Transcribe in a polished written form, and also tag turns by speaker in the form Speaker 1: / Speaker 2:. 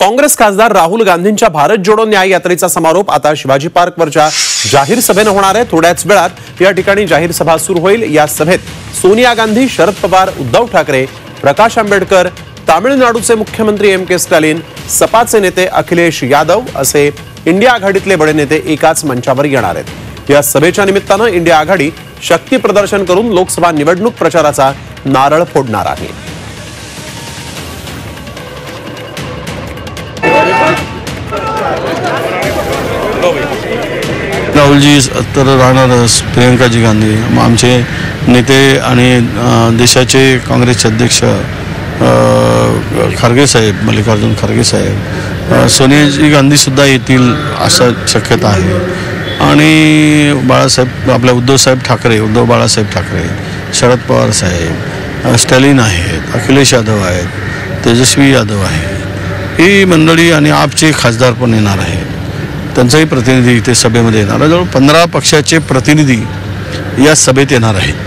Speaker 1: काँग्रेस खासदार राहुल गांधींच्या भारत जोडो न्याय यात्रेचा समारोप आता शिवाजी पार्कवरच्या जाहीर सभेने होणार आहे। थोड्याच वेळात या ठिकाणी जाहीर सभा सुरू होईल। या सभेत सोनिया गांधी, शरद पवार, उद्धव ठाकरे, प्रकाश आंबेडकर, तामिळनाडूचे मुख्यमंत्री एम.के. स्टॅलिन, सपाचे नेते अखिलेश यादव असे इंडिया आघाडीतले बडे नेते एकाच मंचावर येणार आहेत। या सभेच्या निमित्ताने इंडिया आघाडी शक्ती प्रदर्शन करून लोकसभा निवडणूक प्रचाराचा नारळ फोडणार आहे।
Speaker 2: राहुलजी तर राहणारच, प्रियंकाजी गांधी आमचे नेते आणि देशाचे काँग्रेसचे अध्यक्ष खरगे साहेब, मल्लिकार्जुन खरगे साहेब, सोनियाजी गांधी सुद्धा येतील असं शक्यता आहे। आणि बाळासाहेब आपल्या उद्धव बाळासाहेब ठाकरे, शरद पवार साहेब, स्टॅलिन आहेत, अखिलेश यादव आहेत, तेजस्वी यादव आहे, ही मंडळी आणि आपचे खासदार पण येणार आहेत। त्यांचाही प्रतिनिधी इथे सभेमध्ये येणार आहे। जवळ 15 पक्षाचे प्रतिनिधी या सभेत येणार आहेत।